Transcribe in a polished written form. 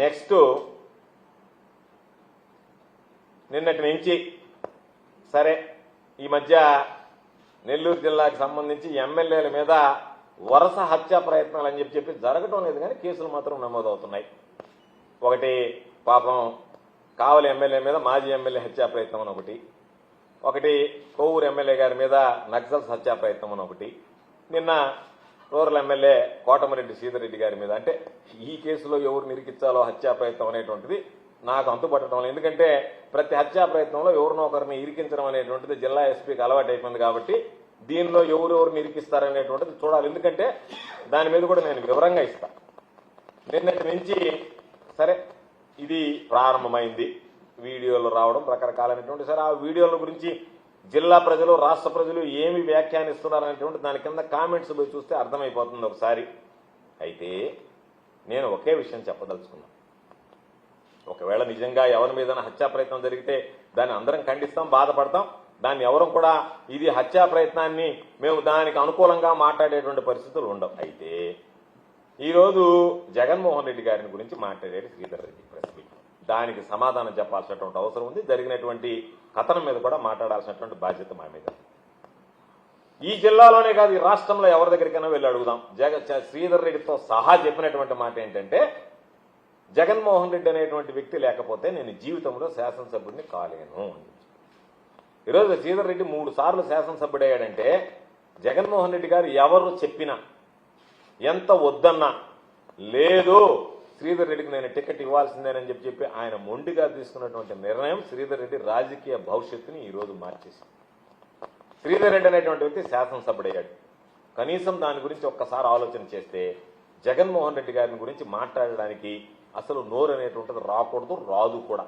Next నిన్నటి నుంచి సరే ఈ మధ్య నెల్లూరు జిల్లాకు సంబంధించి ఎమ్మెల్యేల మీద వరుస హత్యా ప్రయత్నాలు అని చెప్పి జరగటం లేదు, కానీ కేసులు మాత్రం నమోదవుతున్నాయి. ఒకటి పాపం కావలి ఎమ్మెల్యే మీద మాజీ ఎమ్మెల్యే హత్యా ప్రయత్నం అని ఒకటి కోవూరు ఎమ్మెల్యే గారి మీద నక్సల్స్ హత్యా ప్రయత్నం అని ఒకటి, నిన్న రూరల్ ఎమ్మెల్యే కోటమిరెడ్డి శ్రీధర్ రెడ్డి గారి మీద. అంటే ఈ కేసులో ఎవరు నిరికించాలో హత్యా ప్రయత్నం అనేటువంటిది నాకు అంతుపట్టడం లేదు. ఎందుకంటే ప్రతి హత్యా ప్రయత్నంలో ఎవరినో ఒకరిని ఇరికించడం అనేటువంటిది జిల్లా ఎస్పీకి అలవాటు అయిపోయింది కాబట్టి దీనిలో ఎవరెవరిని ఇరికిస్తారనేటువంటిది చూడాలి. ఎందుకంటే దాని మీద కూడా నేను వివరంగా ఇస్తా. నిన్నటి నుంచి సరే ఇది ప్రారంభమైంది, వీడియోలు రావడం రకరకాలైనటువంటి. సరే ఆ వీడియోల గురించి జిల్లా ప్రజలు రాష్ట్ర ప్రజలు ఏమి వ్యాఖ్యానిస్తున్నారనేటువంటి దాని కింద కామెంట్స్ పోయి చూస్తే అర్థమైపోతుంది ఒకసారి. అయితే నేను ఒకే విషయం చెప్పదలుచుకున్నాను. ఒకవేళ నిజంగా ఎవరి మీద హత్యా ప్రయత్నం జరిగితే దాన్ని అందరం ఖండిస్తాం, బాధపడతాం. దాన్ని ఎవరు కూడా ఇది హత్యా ప్రయత్నాన్ని మేము దానికి అనుకూలంగా మాట్లాడేటువంటి పరిస్థితులు ఉండవు. అయితే ఈరోజు జగన్మోహన్ రెడ్డి గారిని గురించి మాట్లాడారు శ్రీధర్ రెడ్డి ప్రెస్ మీట్. దానికి సమాధానం చెప్పాల్సినటువంటి అవసరం ఉంది. జరిగినటువంటి కథనం మీద కూడా మాట్లాడాల్సినటువంటి బాధ్యత మా మీద. ఈ జిల్లాలోనే కాదు, ఈ రాష్ట్రంలో ఎవరి దగ్గరికైనా వెళ్ళి అడుగుదాం. శ్రీధర్ రెడ్డితో సహా చెప్పినటువంటి మాట ఏంటంటే, జగన్మోహన్ రెడ్డి అనేటువంటి వ్యక్తి లేకపోతే నేను జీవితంలో శాసనసభ్యుడిని కాలేను. ఈరోజు శ్రీధర్ రెడ్డి 3 సార్లు శాసనసభ్యుడయ్యాడంటే జగన్మోహన్ రెడ్డి గారు ఎవరు చెప్పినా ఎంత వద్దన్నా లేదు శ్రీధర్ రెడ్డికి నేను టికెట్ ఇవ్వాల్సిందేనని చెప్పి ఆయన మొండిగా తీసుకున్నటువంటి నిర్ణయం శ్రీధర్ రెడ్డి రాజకీయ భవిష్యత్తుని ఈరోజు మార్చేసింది. శ్రీధర్ రెడ్డి అనేటువంటి వ్యక్తి శాసనసభ్యుడయ్యాడు. కనీసం దాని గురించి ఒక్కసారి ఆలోచన చేస్తే జగన్మోహన్ రెడ్డి గారిని గురించి మాట్లాడడానికి అసలు నోరు అనేటువంటిది రాకూడదు, రాదు కూడా.